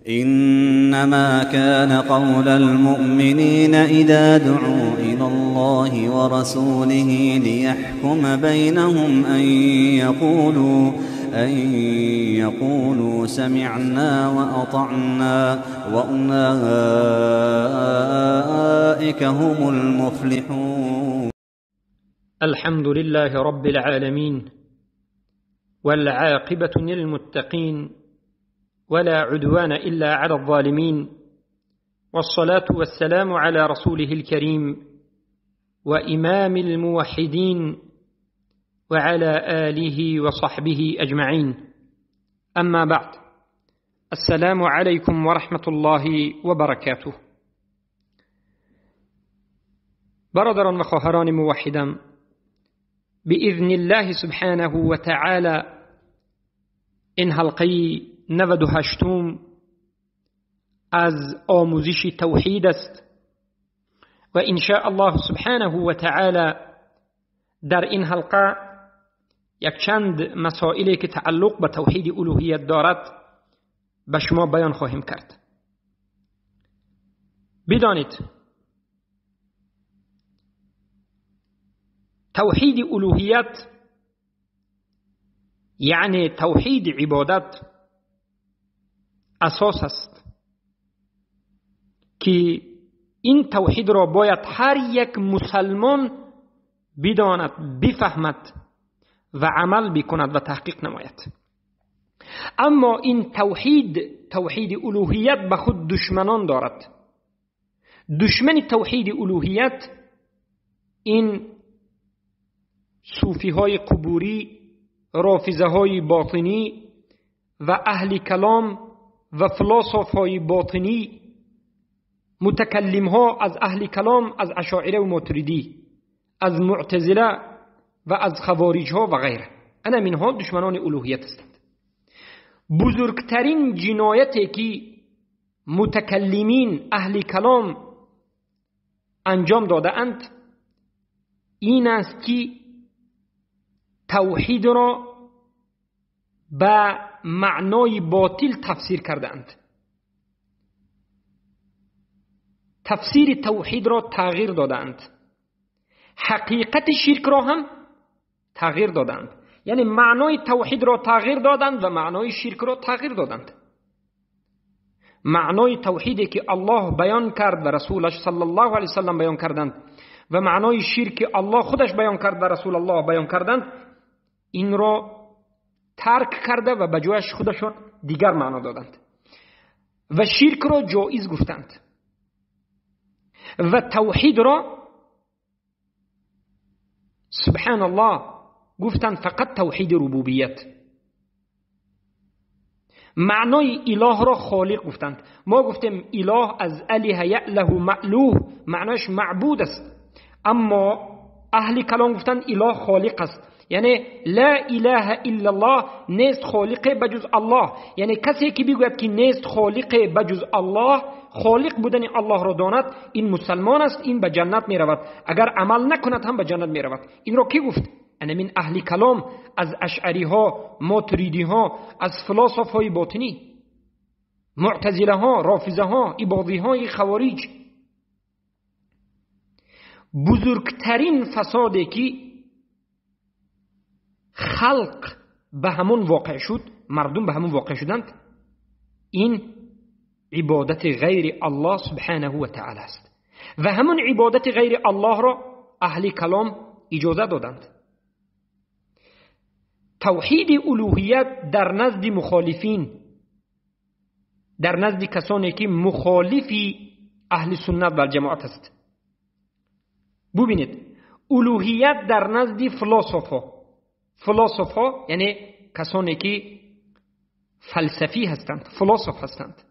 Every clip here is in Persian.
إنما كان قول المؤمنين إذا دعوا إلى الله ورسوله ليحكم بينهم أن يقولوا سمعنا وأطعنا وأولئك هم المفلحون. الحمد لله رب العالمين، والعاقبة للمتقين، ولا عدوان إلا على الظالمين، والصلاة والسلام على رسوله الكريم وإمام الموحدين وعلى آله وصحبه أجمعين. أما بعد، السلام عليكم ورحمة الله وبركاته. برادران و خواهران موحدم، بإذن الله سبحانه وتعالى این حلقه 98 از آموزش توحید است و ان شاء الله سبحانه و تعالی در این حلقه یک چند مسائلی که تعلق به توحید الوهیت دارد به شما بیان خواهیم کرد. بدانید توحید الوهیت یعنی توحید عبادت اساس است که این توحید را باید هر یک مسلمان بداند، بفهمد و عمل بکند و تحقیق نماید. اما این توحید الوهیت به خود دشمنان دارد. دشمن توحید الوهیت این صوفی های قبوری، رافضه های باطنی و اهل کلام و فلاسف های باطنی، متکلم ها از اهل کلام، از اشاعره و ماتریدی، از معتزله و از خوارج ها و غیره. انا منها دشمنان الوهیت هستند. بزرگترین جنایتی که متکلمین اهل کلام انجام داده اند این است که توحید را به معنای باطل تفسیر کردند. تفسیر توحید را تغییر دادند. حقیقت شرک را هم تغییر دادند. یعنی معنای توحید را تغییر دادند و معنای شرک را تغییر دادند. معنای توحیدی که الله بیان کرد و رسولش صلی الله علیه وسلم بیان کردند و معنای شرک الله خودش بیان کرد و رسول الله بیان کردند، این را ترک کرده و به جایش خودشون دیگر معنا دادند و شرک را جایز گفتند و توحید را سبحان الله گفتند فقط توحید ربوبیت. معنای اله را خالق گفتند. ما گفتیم اله از اله یأله مألوه، معناش معبود است، اما اهل کلام گفتند اله خالق است. یعنی لا اله الا الله، نیست خالق بجز الله. یعنی کسی که بگوید که نیست خالق بجز الله، خالق بودن الله را داند، این مسلمان است، این به جنت می رود. اگر عمل نکند هم به جنت می رود. این را کی گفت؟ انا من اهل کلام، از اشعری ها، ماتریدی ها، از فلاسف های باطنی، معتزله ها، رافضه ها، عبادی های خوارج. بزرگترین فسادی که خلق به همون واقع شد، مردم به همون واقع شدند، این عبادت غیر الله سبحانه و تعالی است و همون عبادت غیر الله را اهل کلام اجازه دادند. توحید الوهیت در نزد مخالفین، در نزد کسانی که مخالفی اهل سنت و جماعت است، ببینید الوهیت در نزد فلاسفه یعنی کسانی که فلسفی هستند، فلاسف هستند،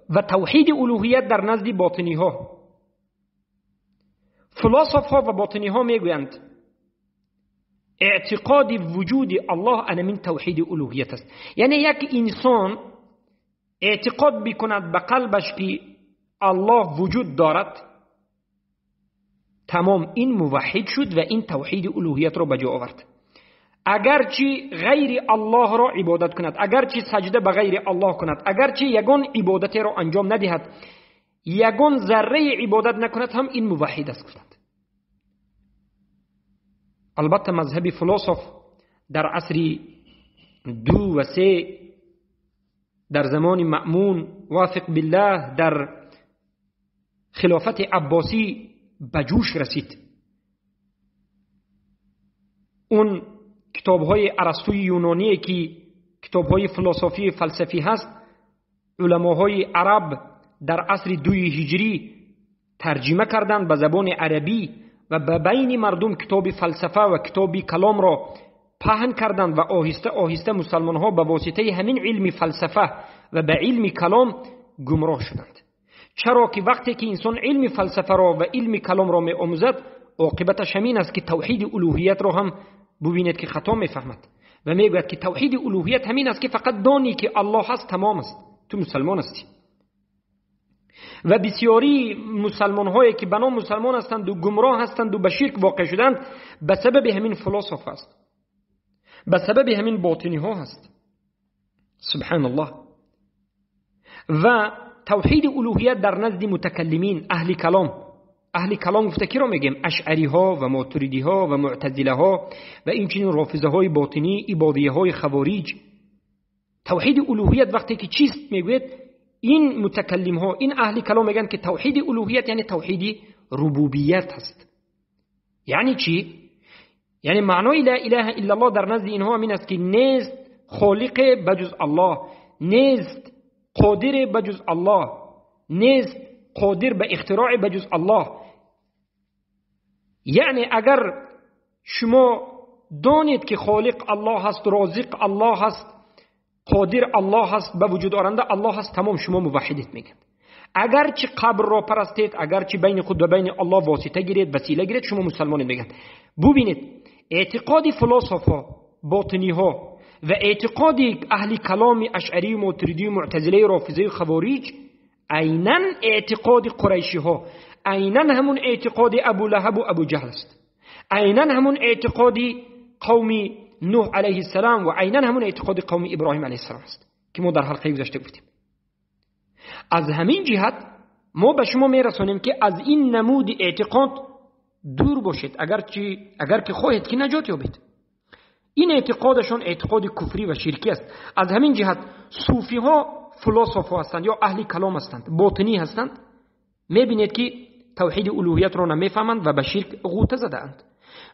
و توحید الوهیت در نزد باطنی ها. فلاسف ها و باطنی ها میگویند اعتقاد وجود الله انا من توحید الوهیت است. یعنی یک انسان اعتقاد بکند به قلبش که الله وجود دارد، تمام این موحد شد و این توحید الوهیت را به جا آورد. اگرچه غیر الله را عبادت کند، اگرچه سجده به غیر الله کند، اگرچه یگان عبادت را انجام ندهد، یگان ذره عبادت نکند، هم این موحد است گفتند. البته مذهب فلسف در عصر 2 و 3 در زمان مأمون واثق بالله در خلافت عباسی به جوش رسید. اون کتاب‌های ارسطوی یونانی که کتاب‌های فلسفی فلسفی هست، علماهای عرب در عصر 2 هجری ترجمه کردند به زبان عربی و به بین مردم کتاب فلسفه و کتاب کلام را پهن کردند و آهسته آهسته مسلمان ها به واسطه همین علم فلسفه و به علم کلام گمراه شدند. چرا که وقتی که انسان علم فلسفه را و علم کلام را می آموزد، عاقبتش همین است که توحید الوهیت را هم ببینید که خطا میفهمد و میگوید که توحید الوهیت همین است که فقط دانی که الله هست، تمام است، تو مسلمان هستی. و بسیاری مسلمان هایی که بنا مسلمان هستند و گمراه هستند و به شرک واقع شدند به سبب همین فلسفه است، به سبب همین باطنی ها هست. سبحان الله. و توحید الوهیت در نزد متکلمین اهل کلام گفته کی را میگیم؟ اشعری ها و ماتریدی ها و معتزله ها و اینچنین رافضه های باطنی، عبادیه های خوارج. توحید الوهیت وقتی که چیست میگوید، این متکلم ها، این اهل کلام میگن که توحید الوهیت یعنی توحید ربوبیت هست. یعنی چی؟ یعنی معنای لا اله الا الله در نزد اینها همین است که نیست خالق بجز الله، نیست قادر بجز الله، نیست قادر به اختراع بجز الله. یعنی اگر شما دانید که خالق الله هست، رازق الله هست، قادر الله هست، به وجود آورنده الله هست، تمام شما موحدید میگن. اگر چه قبر را پرستید، اگر چه بین خود و بین الله واسطه گیرید، وسیله گیرید، شما مسلمانید میگن. ببینید اعتقاد فلسفه باطنی ها و اعتقاد اهل کلام اشعری ماتریدی معتزله رافضه خوارج عیناً اعتقاد قریشی ها، عیناً همون اعتقاد ابو لهب و ابو جهل است، عیناً همون اعتقاد قوم نوح علیه السلام و عیناً همون اعتقاد قوم ابراهیم علیه السلام است که ما در حلقه گذشته گفتیم. از همین جهت ما به شما میرسونیم که از این نمود اعتقاد دور باشید، اگر که خواهید که نجات یابید. این اعتقادشون اعتقاد کفری و شرکی است. از همین جهت صوفی ها فلسفه هستند یا اهل کلام هستند، باطنی هستند، میبینید که توحید الوهیت را نمیفهمند و به شرک غوطه زدند.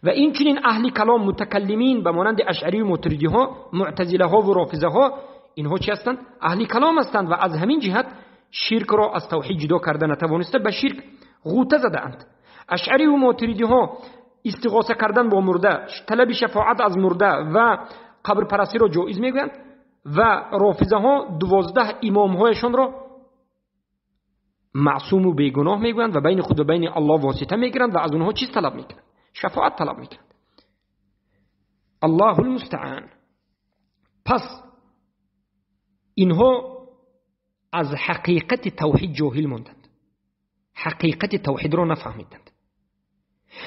و این چنین اهل کلام متکلمین به مانند اشعری و ماتریدی ها، معتزله ها و رافضه ها، اینها چی هستند؟ اهل کلام هستند و از همین جهت شرک را از توحید جدا کرده نتوانسته، به شرک غوطه زدند. اشعری و ماتریدی ها استغاثه کردن با مرده، طلب شفاعت از مرده و قبر پرستی را جایز میگویند و رافضه ها 12 امام هایشان را معصوم و بیگناه میگویند و بین خود و بین الله واسطه میگیرند و از اونها چیز طلب میکنند؟ شفاعت طلب میکنند. الله المستعان. پس اینها از حقیقت توحید جاهل ماندند، حقیقت توحید را نفهمیدند.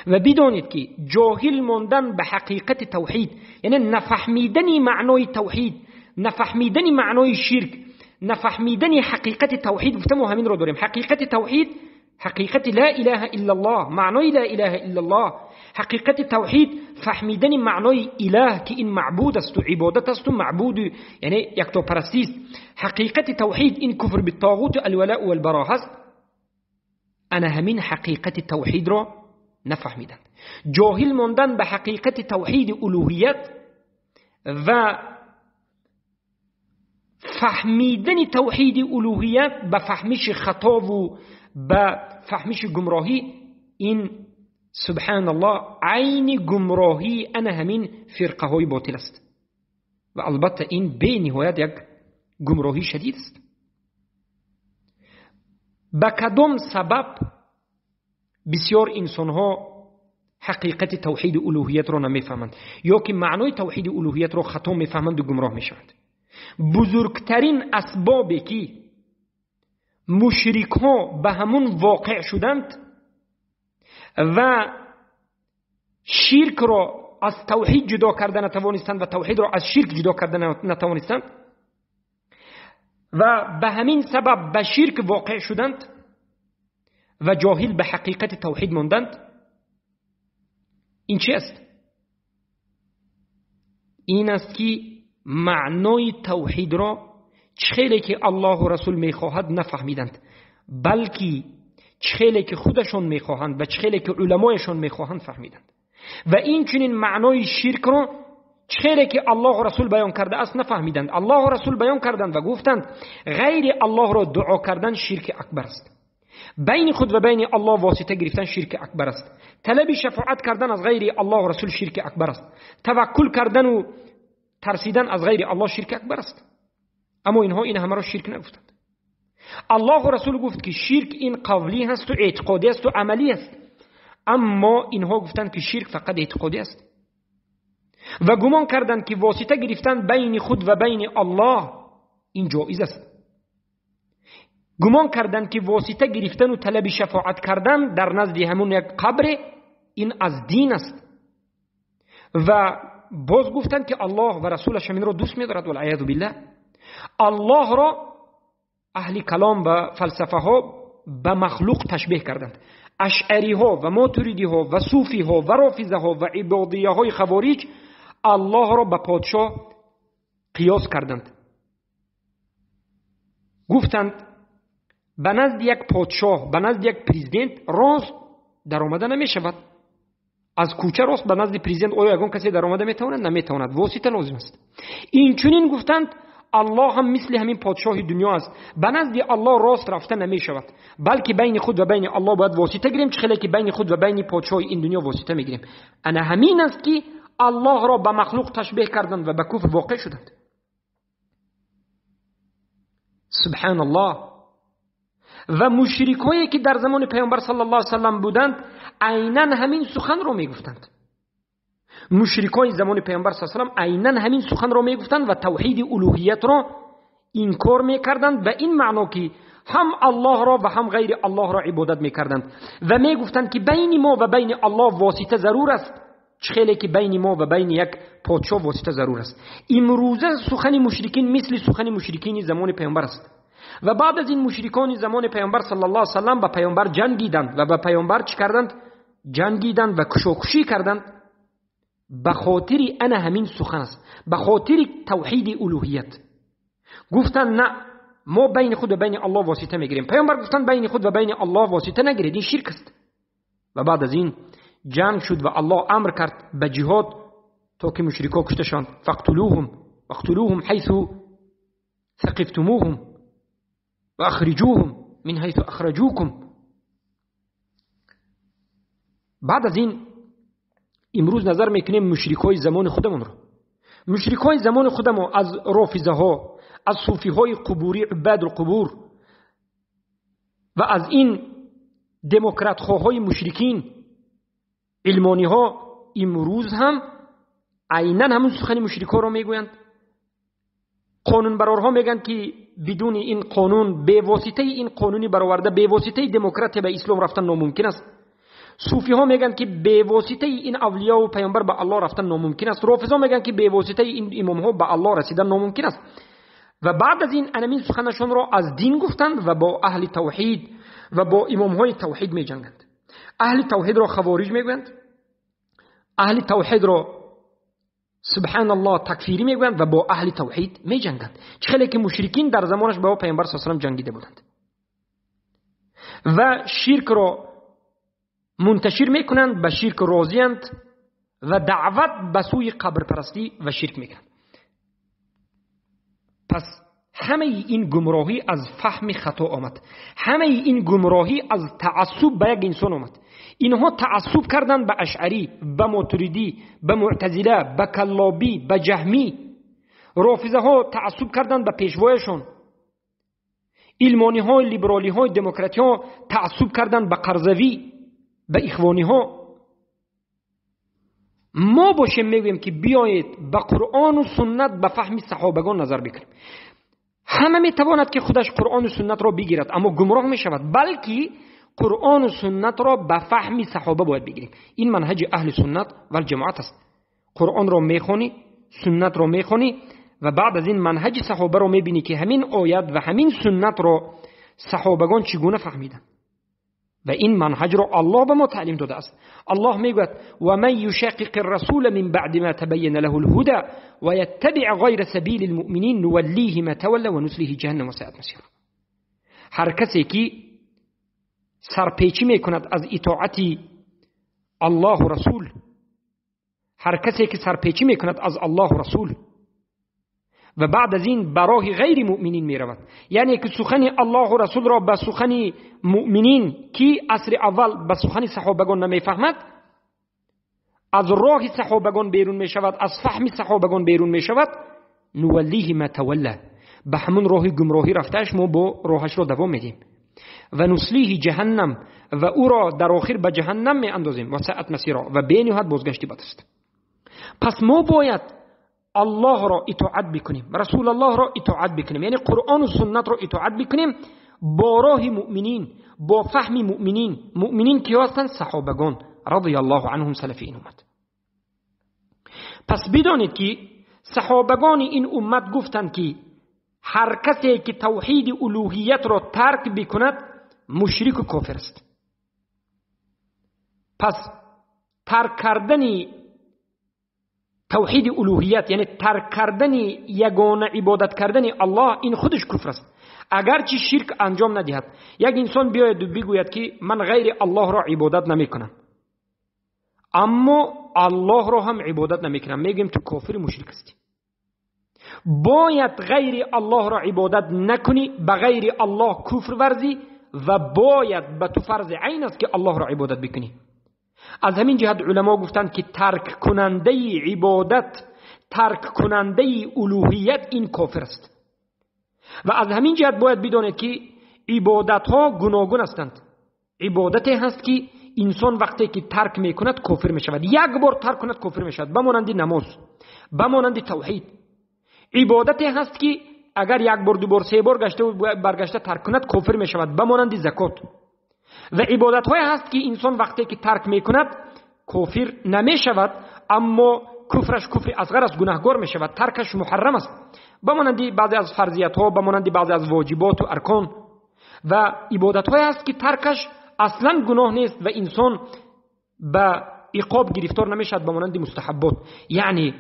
و بدانید که جاهل ماندن به حقیقت توحید یعنی نفهمیدن معنای توحید، نفهمیدن معنای شرک، نفهمیدن حقیقت توحید. گفتم همین را داریم. حقیقت توحید، حقیقت لا اله الا الله، معنای لا اله الا الله. حقیقت توحید فهمیدن معنای اله که این معبود است و عبادت است و معبود یعنی یکتا پرستی است. حقیقت توحید این کفر بالطاغوت و الولاء و البراء است. انا همین حقیقت توحید را نفهمیدند. جاهل ماندن به حقیقت توحید الوهیت و فهمیدن توحید الوهیت به فهمش خطا و به فهمش گمراهی، این سبحان الله عین گمراهی انا همین فرقه های باطل است و البته این به نهایت یک گمراهی شدید است. به کدام سبب بسیار انسان ها حقیقت توحید الوهیت را نمیفهمند یا که معنای توحید الوهیت را خطا میفهمند و گمراه میشوند؟ بزرگترین اسبابی که مشرک ها به همون واقع شدند و شرک را از توحید جدا کردن نتوانستند و توحید را از شرک جدا کردن نتوانستند و به همین سبب به شرک واقع شدند و جاهل به حقیقت توحید ماندند. این چی است؟ این است که معنای توحید را چخیلی که الله و رسول میخواهد نفهمیدند، بلکه چخیلی که خودشون میخواهند و چخیلی که علمایشون میخواهند فهمیدند. و این چنین معنای شرک را چخیلی که الله و رسول بیان کرده است نفهمیدند. الله و رسول بیان کردند و گفتند غیر الله را دعا کردن شرک اکبر است. بین خود و بین الله واسطه گرفتن شرک اکبر است. طلب شفاعت کردن از غیر الله و رسول شرک اکبر است. توکل کردن و ترسیدن از غیر الله شرک اکبر است. اما اینها این همه را شرک نگفتند. الله و رسول گفت که شرک این قولی هست و اعتقادی است و عملی است، اما اینها گفتند که شرک فقط اعتقادی است و گمان کردند که واسطه گرفتن بین خود و بین الله این جایز است. گمان کردند که واسطه گرفتن و طلب شفاعت کردن در نزد همون یک قبر این از دین است و باز گفتند که الله و رسولش همین را دوست می‌دارد. والعیاذ بالله. الله را اهل کلام و فلسفه ها به مخلوق تشبیه کردند. اشعری ها و ماتوریدی ها و صوفی ها و رافضه ها و عبادیه های خوارج الله را به پادشاه قیاس کردند. گفتند به نزد یک پادشاه، به نزد یک پرزیدنت راست در آمده نمی شود. از کوچه راست به نزد پرزیدنت آیا یگان کسی در آمده میتواند؟ نمیتواند، واسطه لازم است. این چنین گفتند الله هم مثل همین پادشاه دنیا است. به نزد الله راست رفته نمی شود، بلکه بین خود و بین الله باید واسطه گیریم، چه خیلی که بین خود و بین پادشاه این دنیا واسطه میگیریم. انا همین است که الله را به مخلوق تشبیه کردند و به کفر واقع شدند. سبحان الله. و مشرکایی که در زمان پیامبر صلی الله علیه و سلم بودند عیناً همین سخن را میگفتند. مشرکای زمان پیامبر صلی الله علیه و سلم عیناً همین سخن را میگفتند و توحید الوهیت را انکار میکردند و این معنا که هم الله را و هم غیر الله را عبادت میکردند و میگفتند که بین ما و بین الله واسطه ضرور است، چه خیلی که بین ما و بین یک پادشاه واسطه ضرور است. امروزه سخن مشرکین مثل سخن مشرکین زمان پیامبر است و بعد از این مشرکان زمان پیامبر صلی الله علیه و سلم با پیامبر جنگیدند و با پیامبر چی کردند؟ جنگیدند و کشاکشی کردند به خاطر انا همین سخن است، به خاطر توحید الوهیت. گفتند نه، ما بین خود و بین الله واسطه میگیریم. پیامبر گفتند بین خود و بین الله واسطه نگیرید، این شرک است. و بعد از این جنگ شد و الله امر کرد به جهاد تا که مشرکا کشته شوند. فاقتلوهم حيث ثقفتموهم واخرجوهم من حيث اخرجوكم. بعد از این امروز نظر میکنیم مشرکای زمان خودمون رو، مشرکای زمان خودمون از رافضه ها، از صوفی های قبوری عباد القبور و از این دموکرات های مشرکین علمانی ها امروز هم عیناً همون سخن مشرکا رو میگویند. قانون برارها میگن که بدون این قانون، به واسطه این قانونی برآورده، به واسطه دموکراتی به اسلام رفتن ناممکن است. صوفی ها میگن که به واسطه این اولیاء و پیامبر به الله رفتن ناممکن است. رافضه میگن که به واسطه این امام ها به الله رسیدن ناممکن است. و بعد از این انمین سخنشون را از دین گفتند و با اهل توحید و با امام های توحید می جنگند. اهل توحید را خوارج میگویند، اهل توحید را سبحان الله تکفیری میگویند و با اهل توحید می جنگند. چه خیلی که مشرکین در زمانش با پیامبر صلی الله علیه و آله جنگیده بودند و شرک را منتشر میکنند، به شرک راضیند و دعوت به سوی قبر پرستی و شرک میکنند. پس همه این گمراهی از فهم خطا آمد، همه این گمراهی از تعصب به یک انسان آمد. اینها تعصب کردند به اشعری، به ماتریدی، به معتزله، به کلابی، به جهمی. رافضه ها تعصب کردند به پیشوایشون. علمانی ها، لیبرالی ها، دموکراتی ها تعصب کردند به قرضوی، به اخوانی ها. ما باشیم میگویم که بیایید به قرآن و سنت به فهم صحابگان نظر بکنیم. همه میتواند که خودش قرآن و سنت را بگیرد اما گمراه میشود، بلکه قرآن و سنت را به فهم صحابه باید بگیریم. این منهج اهل سنت و الجماعت است. قرآن رو میخونی، سنت رو میخونی و بعد از این منهج صحابه رو میبینی که همین آیت و همین سنت رو صحابگان چگونه فهمیدن و این منهج رو الله به ما تعلیم داده است. الله میگوید و من یشقق الرسول من بعد ما تبین له الهدى و یتبع غیر سبیل المؤمنین نولیه ما تولى و نصلیه جهنم و ساءت مصیرا. هر کسی که سرپیچی میکند از اطاعت الله و رسول، هر کسی که سرپیچی میکند از الله و رسول و بعد از این برای غیر مؤمنین می رود، یعنی که سخن الله و رسول را به سخن مؤمنین که عصر اول به سخن صحابگان نمی فهمد، از راه صحابگان بیرون می شود، از فهم صحابگان بیرون می شود، نولیه ما تولی، به همون راه گمراهی رفتهش ما با راهش را دوام میدیم و نصلیه جهنم و او را در آخر به جهنم می اندازیم و ساءت مصیرا و به نهایت بازگشتی بد است. پس ما باید الله را اطاعت بکنیم، رسول الله را اطاعت بکنیم، یعنی قرآن و سنت را اطاعت بکنیم با راه مؤمنین، با فهم مؤمنین. مؤمنین که هستند؟ صحابگان رضی الله عنهم سلفین امت. پس بدانید که صحابگان این امت گفتند که هر کسی که توحید الوهیت را ترک بکند مشرک و کافر است. پس ترک کردن توحید الوهیت یعنی ترک کردن یگانه عبادت کردن الله، این خودش کفر است اگرچه شرک انجام ندهد. یک انسان بیاید و بگوید که من غیر الله را عبادت نمی کنم اما الله را هم عبادت نمی کنم، میگیم تو کافر مشرک هستی. باید غیر الله را عبادت نکنی، به غیر الله کفر ورزی و باید به تو فرض عین است که الله را عبادت بکنی. از همین جهت علما گفتند که ترک کننده عبادت، ترک کننده الوهیت این کافر است. و از همین جهت باید بدانید که عبادت ها گوناگون هستند. عبادت هست که انسان وقتی که ترک میکند کافر میشود، یک بار ترک کند کافر میشود، بمانند نماز، بمانند توحید. عبادت هست که اگر یک بار دو بار سه بار گشته و برگشته ترک کند کافر میشود، بمانند زکات. و عبادت های هست که انسان وقتی که ترک میکند کافر نمیشود اما کفرش کفر اصغر است، گناهکار میشود، ترکش محرم است، بمانند بعضی از فرضیات ها، بمانند بعضی از واجبات و ارکان. و عبادت های هست که ترکش اصلا گناه نیست و انسان به عقاب گرفتار نمیشد، بمانند مستحبات. یعنی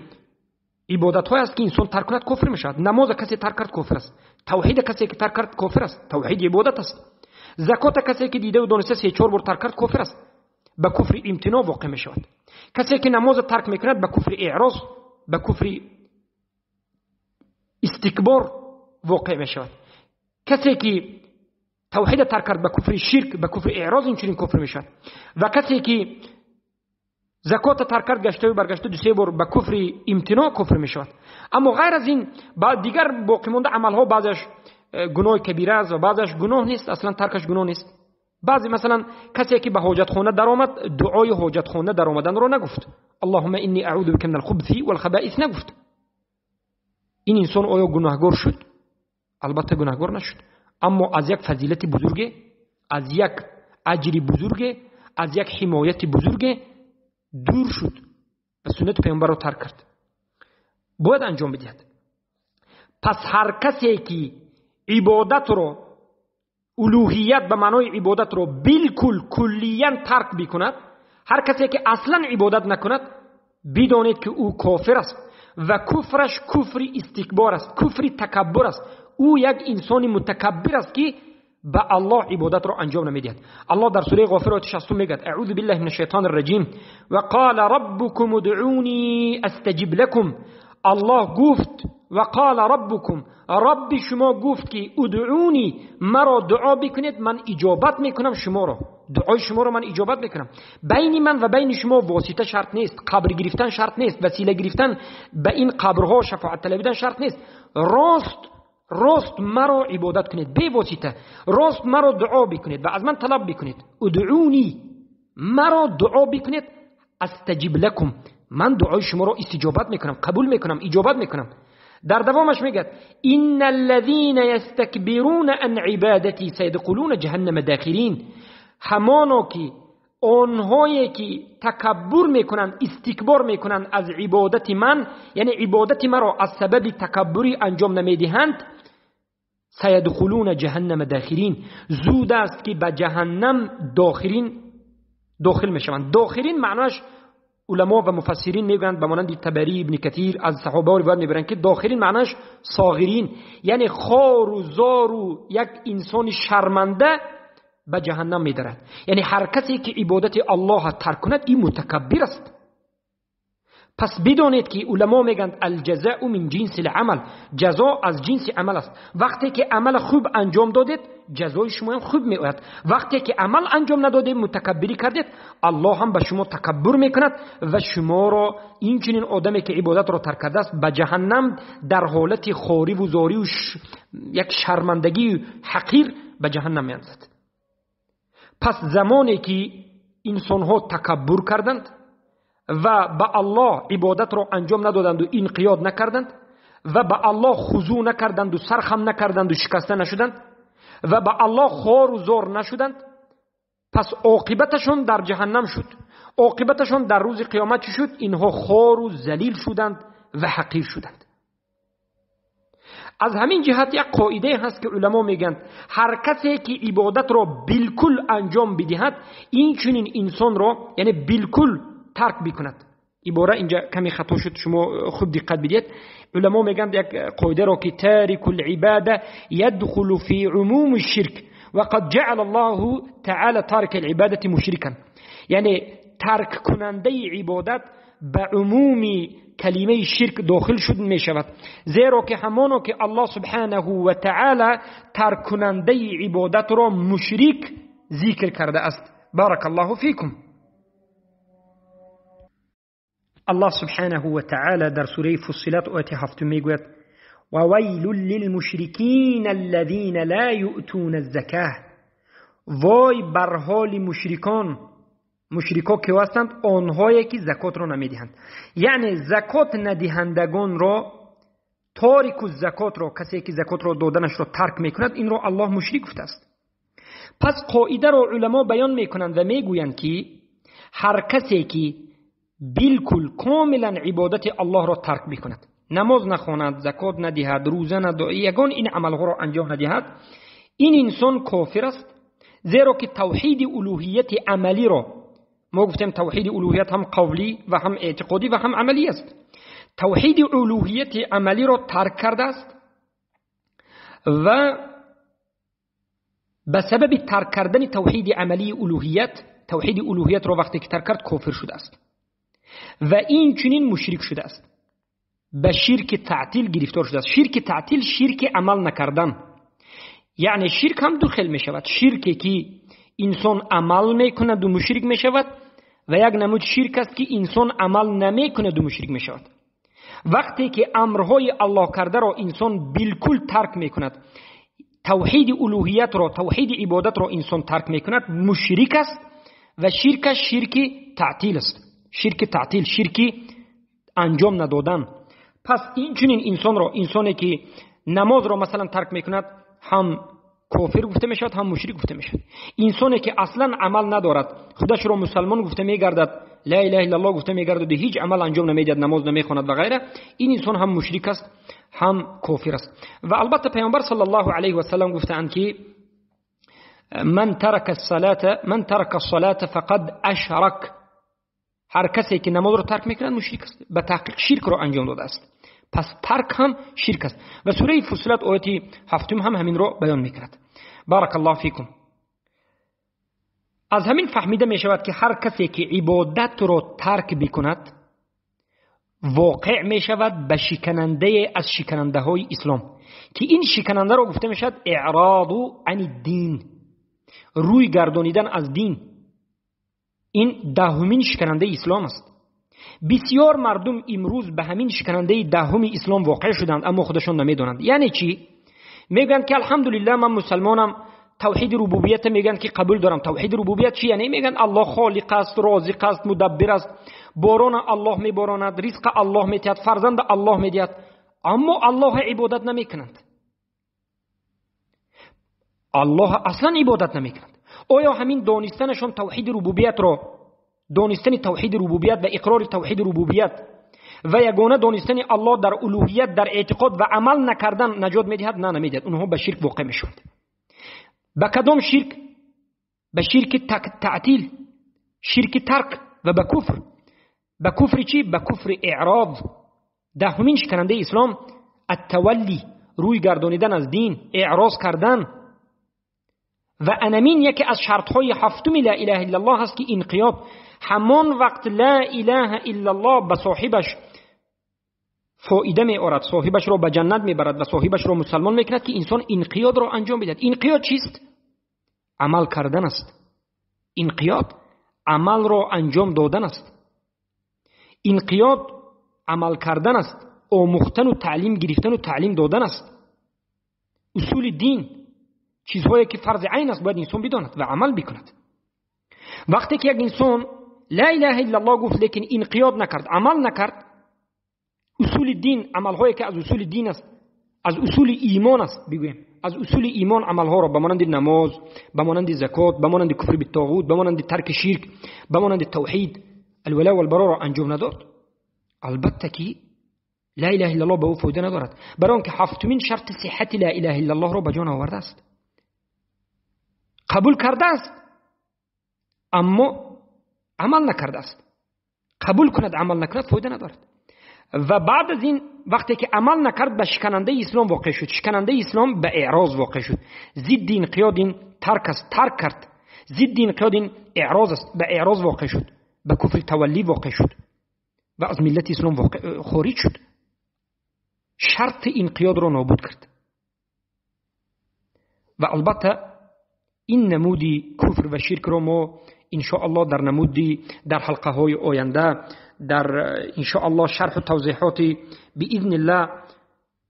عبادت های است که انسان ترک کند کفر میشود. نماز کسی ترک کرد کافر است، توحید کسی که ترک کرد کافر است، توحید عبادت است. زکات کسی که دیده و دانسته 3-4 بار ترک کرد کافر است، به کفر امتناع واقع می شود. کسی که نماز ترک میکند به کفر اعراض، به کفر استکبار واقع می شود. کسی که توحید ترک کرد به کفر شرک، به کفر اعراض اینچنین کفر می شود. و کسی که زکات ترک کرد گشته و برگشته 2-3 بار به کفر امتناع کفر می شود. اما غیر از این بعد دیگر باقی مانده عمل ها بعضش گناه کبیره است و بعضش گناه نیست، اصلا ترکش گناه نیست. بعضی مثلا کسی که به حاجت خانه درآمد دعای حاجت خانه درآمدن رو نگفت، اللهم انی اعوذ بک من الخبث والخبائث نگفت، این انسان آیا گناهگار شد؟ البته گناهگار نشد، اما از یک فضیلت بزرگه، از یک اجر بزرگه، از یک حمایت بزرگه دور شد و سنت پیامبر رو ترک کرد. باید انجام بدهد. پس هر کسی که عبادت رو، الوهیت به معنای عبادت رو بالکل کلیاً ترک بکند، هر کسی که اصلا عبادت نکند، بدانید که او کافر است و کفرش کفر استکبار است، کفر تکبر است. او یک انسان متکبر است که به الله عبادت را انجام نمیدهد. الله در سوره غافر آیه 60 میگه اعوذ بالله من الشیطان الرجیم و قال ربکم ادعونی استجب لكم. الله گفت و قال ربکم، رب شما گفت که ادعونی، مرا دعا بکنید من اجابت میکنم شما را، دعای شما را من اجابت میکنم. بین من و بین شما واسطه شرط نیست، قبر گرفتن شرط نیست، وسیله گرفتن به این قبرها شفاعت طلبیدن شرط نیست. راست مرا عبادت کنید بی واسطه، راست مرا دعا بکنید و از من طلب بکنید. ادعونی، مرا دعا بکنید، استجب لكم، من دعای شما را استجابت میکنم، قبول میکنم، اجابت میکنم. در دوامش میگه ان الذين يستكبرون عن عبادتي سيدخلون جهنم داخرين. همانا که آنهایی که تکبر میکنند، استکبار میکنند از عبادت من، یعنی عبادت مرا از سبب تکبری انجام نمیدهند، سیدخلون جهنم داخرین، زود است که به جهنم داخل میشوند. داخرین معناش علما و مفسرین میگویند به مانند تبری، ابن کثیر از صحابه روایت میبرند که داخرین معناش صاغرین، یعنی خوار و زار و یک انسان شرمنده به جهنم میدارد. یعنی هر کسی که عبادت الله ترک کند این متکبر است. پس بدانید که علما میگند الجزاء من جنس العمل، جزا از جنس عمل است. وقتی که عمل خوب انجام دادید جزای شما هم خوب میآید، وقتی که عمل انجام ندادید متکبری کردید الله هم به شما تکبر میکند و شما را، این چنین آدمی که عبادت را ترک کرده است، به جهنم در حالت خواری و زاری و یک شرمندگی حقیر به جهنم میاندازد. پس زمانی که انسان ها تکبر کردند و به الله عبادت را انجام ندادند و انقیاد نکردند و به الله خضوع نکردند و سرخم نکردند و شکسته نشدند و به الله خوار و زار نشدند، پس عاقبتشون در جهنم شد. عاقبتشون در روز قیامت چی شد؟ اینها خوار و ذلیل شدند و حقیر شدند. از همین جهت یک قاعده هست که علما میگند هر کسی که عبادت را بالکل انجام بدهد این چنین انسان را، یعنی بالکل ترک بکند. عباره اینجا کمی خطا شد، شما خوب دقت بدید. علما میگند یک قاعده را که تارک العباده يدخل في عموم الشرك وقد جعل الله تعالى تارک العباده مشرکا، یعنی ترک کننده عبادت به عموم کلمه شرک داخل شد می شود، زیرا که همانو که الله سبحانه و تعالی ترک کننده عبادت را مشرک ذکر کرده است. بارک الله فیکم. الله سبحانه و تعالی در سوره فصلت آیه 7 میگوید وویل للمشرکین الذین لا یؤتون الزکاه، وای بر حال مشرکا که هستند آنهایی که زکات را نمیدهند. یعنی زکات ندهندگان را، تارک الزکات را، کسی که زکات را دادنش را ترک میکند، این را الله مشرک گفته است. پس قاعده را علما بیان میکنند و میگویند که هر کسی که بالکل کاملا عبادت الله را ترک میکند، نماز نخواند، زکات ندهد، روزه ندهد، یگان این عملها را انجام ندهد، این انسان کافر است. زیرا که توحید الوهیت عملی را، ما گفتیم توحید الوهیت هم قولی و هم اعتقادی و هم عملی است، توحید الوهیت عملی را ترک کرده است و به سبب ترک کردن توحید عملی الوهیت، توحید الوهیت را وقتی که ترک کرد کافر شده است و این چنین مشرک شده است، به شرک تعطیل گرفتار شده است. شرک تعطیل شرک عمل نکردن، یعنی شرک هم دو خیل می شود. شرکی که انسان عمل میکند و مشرک می شود و یک نمود شرک است که انسان عمل نمی کند و مشرک می شود. وقتی که امرهای الله کرده را انسان بالکل ترک می کند، توحید الوهیت را، توحید عبادت را انسان ترک می کند، مشرک است و شرک تعطیل است. شرک تعطیل، شرک انجام ندادن. پس این چنین انسان را، انسانی که نماز را مثلا ترک می کند، هم کافر گفته می شود هم مشرک گفته می شود. انسانی که اصلا عمل ندارد، خودش را مسلمان گفته می گردد، لا اله الا الله گفته می گردد و هیچ عمل انجام نمی دهد، نماز نمی خواند و غیره، این انسان هم مشرک است هم کافر است. و البته پیامبر صلی الله علیه و سلم گفتند که من ترک الصلاة فقد اشرک، هر کسی که نماز را ترک میکند مشرک است، به تحقیق شرک را انجام داده است. پس ترک هم شرک است و سوره فصلت آیه 7 هم همین را بیان میکند. بارک الله فیکم. از همین فهمیده می شود که هر کسی که عبادت را ترک بکند واقع می شود به شکننده از شکننده های اسلام، که این شکننده را گفته می شود اعراض عن الدین، روی گردانیدن از دین. این دهمین شکننده اسلام است. بسیار مردم امروز به همین شکننده دهم اسلام واقع شدند اما خودشون نمیدونند. یعنی چی؟ میگن که الحمدلله من مسلمانم، توحید ربوبیت میگن که قبول دارم. توحید ربوبیت چی یعنی؟ میگن الله خالق است، رازق است، مدبر است، باران الله میباراند، رزق الله میدهد، فرزند الله میدهد، اما الله عبادت نمیکنند. الله اصلا عبادت نمیکنند. آیا همین دانستنشان توحید ربوبیت را، دانستن توحید ربوبیت و اقرار توحید ربوبیت و یگانه دانستن الله در الوهیت، در اعتقاد و عمل نکردن نجات میدهد؟ نه، نمیدهد. اونها به شرک واقع میشوند. به کدام شرک؟ به شرک تعطیل، شرک ترک و به کفر. به کفر چی؟ به کفر اعراض. دهمین شکننده اسلام التولی، روی گردانیدن از دین، اعراض کردن. و انمین یکی از شرطهای هفتم لا اله الا الله هست که انقیاد. همان وقت لا اله الا الله به صاحبش فایده می آورد، صاحبش را به جنت می برد و صاحبش را مسلمان می کند که انسان انقیاد را انجام بدهد. انقیاد چیست؟ عمل کردن است. انقیاد عمل را انجام دادن است. انقیاد عمل کردن است. آموختن و تعلیم گرفتن و تعلیم دادن است. اصول دین چیزهایی که فرض عین است باید انسان بداند و عمل بکند. وقتی که یک انسان لا اله الا الله گفت لیکن انقیاد نکرد، عمل نکرد، اصول دین، عملهایی که از اصول دین است، از اصول ایمان است، بگویم از اصول ایمان عملها را به مانند نماز، به مانند زکات، به مانند کفر بالطاغوت، به مانند ترک شرک، به مانند توحید، الولا والبرا را انجام نداد، البته که لا اله الا الله به او فایده ندارد، برای آنکه هفتمین شرط صحت لا اله الا الله را به جان آورده است، قبول کرده است اما عمل نکرده است. قبول کند عمل نکند فایده ندارد. و بعد از این وقتی که عمل نکرد به شکننده اسلام واقع شد. شکننده اسلام به اعراض واقع شد. ضد انقیاد این ترک است، ترک کرد. ضد انقیاد این اعراض است، به اعراض واقع شد، به کفر تولی واقع شد و از ملت اسلام خارج شد. شرط انقیاد را نابود کرد. و البته این نمودی کفر و شرک را ما انشاءالله در نمودی در حلقه های آینده، در انشاءالله شرح و توضیحات باذن الله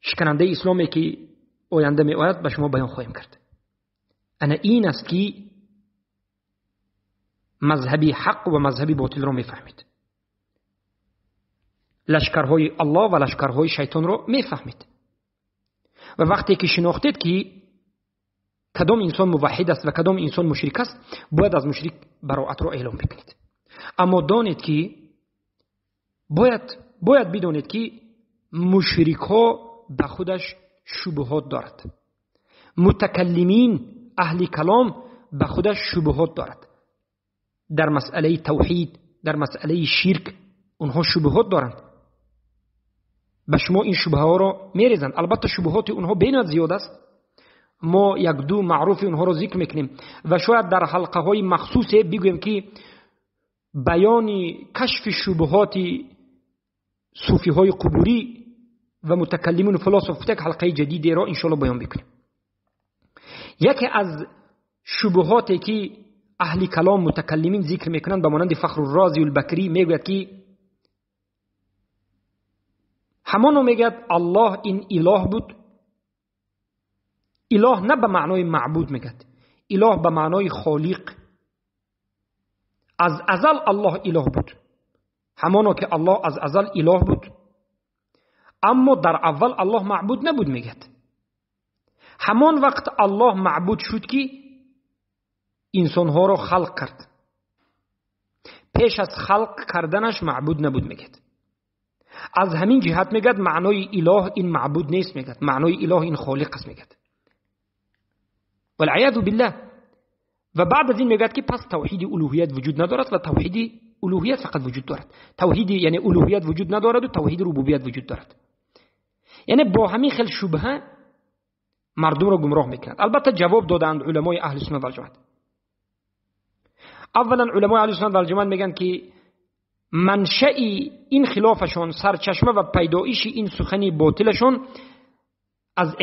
شکننده اسلامی که آینده می آید به شما بیان خواهیم کرد. انا این است که مذهبی حق و مذهبی باطل را می فهمید. لشکرهای الله و لشکرهای شیطان را می فهمید. و وقتی که شناختید که کدام انسان موحد است و کدام انسان مشرک است، باید از مشرک براءت را اعلام بکنید. اما دانید که باید بدانید که مشرک ها به خودش شبهات دارد. متکلمین اهل کلام به خودش شبهات دارد. در مسئله توحید، در مسئله شرک اونها شبهات دارند. به شما این شبهه ها را میریزند. البته شبهات اونها بینات زیاد است. ما یک دو معروف اونها را ذکر میکنیم و شاید در حلقه های مخصوص بگویم که بیان کشف شبهات صوفی های قبوری و متکلمین و فلاسفه یک حلقه جدیدی را انشاءالله بیان بکنیم. یکی از شبهاتی که اهل کلام متکلمین ذکر میکنند به مانند فخر الرازی البکری میگوید که همانو میگوید الله این اله بود. اله نه به معنای معبود میگد، اله به معنای خالق. از ازل الله اله بود، همانا که الله از ازل اله بود، اما در اول الله معبود نبود میگد. همان وقت الله معبود شد که انسانها را خلق کرد. پیش از خلق کردنش معبود نبود میگد. از همین جهت میگد معنای اله این معبود نیست میگد، معنای اله این خالق است میگد. والعیاذ بالله. و بعد از این میگد که پس توحید الوهیت وجود ندارد و توحید الوهیت فقط وجود دارد. توحید یعنی الوهیت وجود ندارد و توحید ربوبیت وجود دارد. یعنی با همین خیل شبهه مردم را گمراه میکند. البته جواب دادند علمای اهل سنت و الجماعت. اولا علمای اهل سنت و الجماعت میگن که منشأ این خلافشون، سرچشمه و پیدایش این سخنی باطلشون از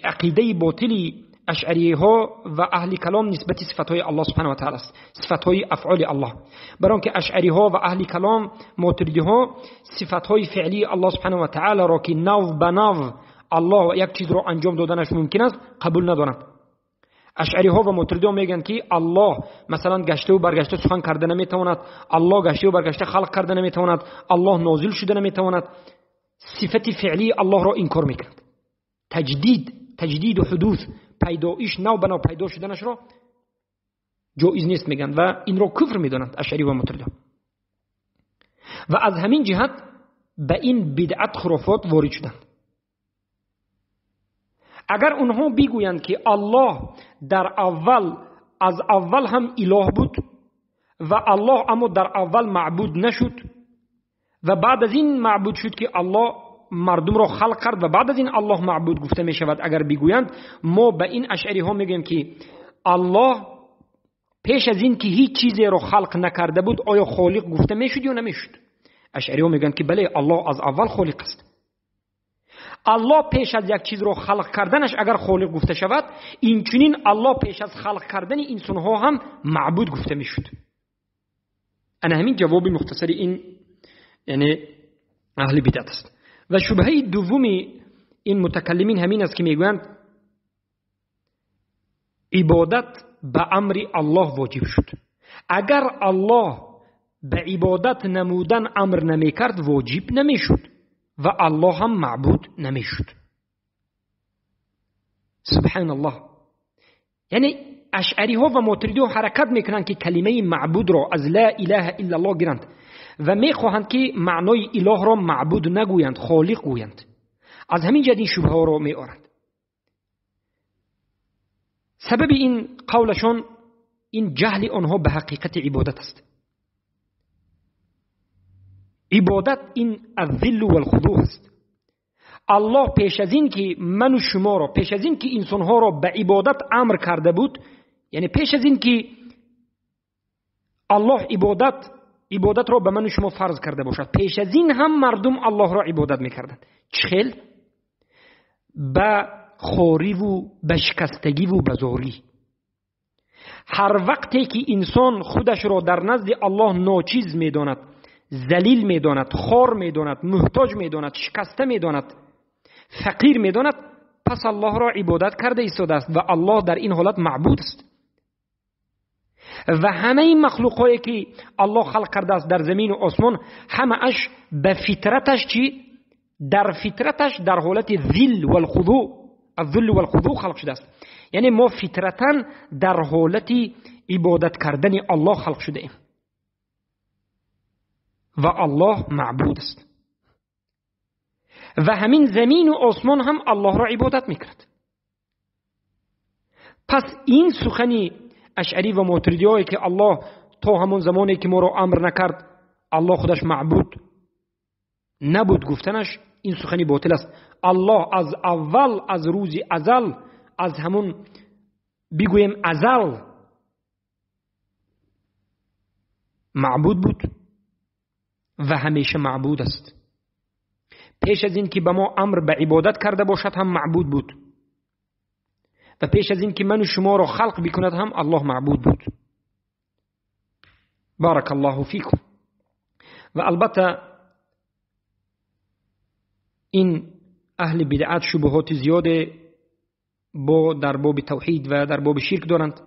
عقیده باطلی اشعریه ها و اهل کلام نسبت صفات های الله سبحانه و تعالی است، صفات های افعال الله. برای که اشعری ها و اهل کلام معترضی ها صفات های فعلی الله سبحانه و تعالی را که نو به نو الله یک چیز را انجام دادنش ممکن است قبول ندارند. اشعری ها و معترضی ها میگن که الله مثلا گشته و برگشته سخن کرده نمیتواند، الله گشته و برگشته خلق کرده نمیتواند، الله نازل شده نمیتواند. صفت فعلی الله را انکار میکنند. تجدید و حدوث، پیدایش نو بنا پیدا شدنش را جایز نیست میگن و این را کفر میدانند اشعری و ماتریدی. و از همین جهت به این بدعت خرافات وارد شدند. اگر اونها بگویند که الله از اول هم اله بود و الله اما در اول معبود نشد و بعد از این معبود شد که الله مردم را خلق کرد و بعد از این الله معبود گفته می شود، اگر بگویند، ما به این اشعری ها میگیم که الله پیش از این که هیچ چیزی را خلق نکرده بود آیا خالق گفته میشد یا نمیشد؟ اشعری ها میگن که بله، الله از اول خالق است. الله پیش از یک چیز را خلق کردنش اگر خالق گفته شود، این چنین الله پیش از خلق کردن انسان ها هم معبود گفته میشد. انا همین جواب مختصر این یعنی اهل بدعت است. و شبهه دومی این متکلمین همین است که میگویند عبادت به امر الله واجب شد. اگر الله به عبادت نمودن امر نمیکرد واجب نمیشد و الله هم معبود نمیشد. سبحان الله. یعنی اشعری ها و ماتریدی ها حرکت میکنند که کلمه معبود را از لا اله الا الله گیرند و میخواهند که معنای اله را معبود نگویند، خالق گویند. از همین جد این شبهه را میآورند. سبب این قولشان این جهل آنها به حقیقت عبادت است. عبادت این الذل والخضوع است. الله پیش از این که من و شما را، پیش از این که انسانها را به عبادت امر کرده بود، یعنی پیش از این که الله عبادت را به من و شما فرض کرده باشد، پیش از این هم مردم الله را عبادت میکردند. چخیل؟ به خواری و به شکستگی و به زاری. هر وقتی که انسان خودش را در نزد الله ناچیز میداند، ذلیل میداند، خوار میداند، محتاج میداند، شکسته میداند، فقیر میداند، پس الله را عبادت کرده ایستاده است و الله در این حالت معبود است. و همه این مخلوقایی که الله خلق کرده است در زمین و آسمان، همه اش به فطرتش در فطرتش در حالت ذل و الخضوع خلق شده است. یعنی ما فطرتاً در حالت عبادت کردن الله خلق شده ایم و الله معبود است. و همین زمین و آسمان هم الله را عبادت میکرد. پس این سخنی اشعری و ماتریدی هایی که الله تا همون زمانی که ما را امر نکرد الله خودش معبود نبود گفتنش، این سخنی باطل است. الله از اول، از روز ازل، از همون بگویم ازل معبود بود و همیشه معبود است. پیش از این که به ما امر به عبادت کرده باشد هم معبود بود و پیش از این که من و شما را خلق بکند هم الله معبود بود. بارک الله فیکم. و البته این اهل بدعت شبهات زیاد در باب توحید و در باب شرک دارند.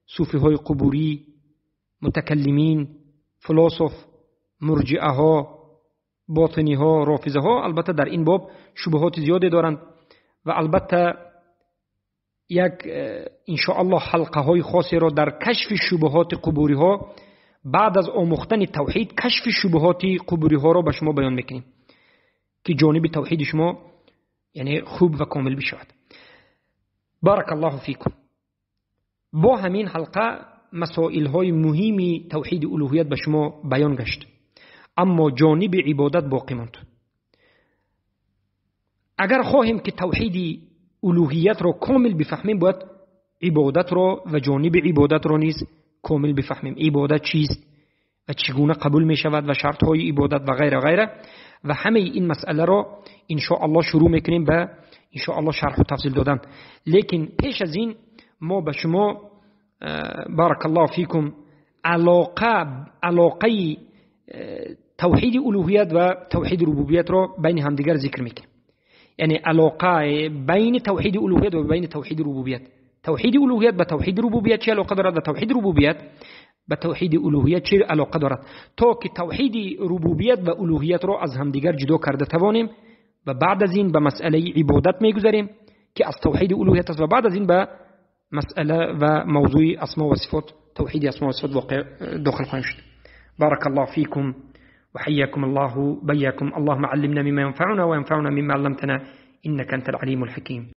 صوفی های قبوری، متکلمین، فلاسف، مرجئه ها، باطنی ها، رافضه ها البته در این باب شبهات زیاد دارند و البته یک انشاءالله حلقه های خاصی را در کشف شبهات قبوری ها بعد از آموختن توحید، کشف شبهات قبوری ها را به شما بیان میکنیم که جانب توحید شما یعنی خوب و کامل بشود. بارک الله فیکم. با همین حلقه مسائل های مهمی توحید الوهیت به شما بیان گشت، اما جانب عبادت باقی ماند. اگر خواهیم که توحید الوهیت را کامل بفهمیم، باید عبادت را و جانب عبادت را نیز کامل بفهمیم. عبادت چیست و چگونه قبول می شود و شرط های عبادت و غیره غیره. و همه این مسئله را ان شاء الله شروع میکنیم به ان شاء الله شرح و تفصیل دادن. لیکن پیش از این ما به شما بارک الله فیکم علاقه توحید الوهیت و توحید ربوبیت را بین همدیگر ذکر میکنیم. یعنی علاقه بین توحید الوهیت و بین توحید ربوبیت. توحید الوهیت به توحید ربوبیت چه علاقه دارد و توحید ربوبیت به توحید الوهیت چه علاقه دارد، تا که توحید ربوبیت و الوهیت را از همدیگر جدا کرده توانیم و بعد از این به مسئله عبادت میگذاریم که از توحید الوهیت است و بعد از این به مسئله و موضوع اسما و صفات توحید اسماء و صفات واقع داخل خواهیم شد. بارك الله فيكم وحياكم الله بياكم. اللهم علمنا مما ينفعنا وينفعنا مما علمتنا إنك أنت العليم الحكيم.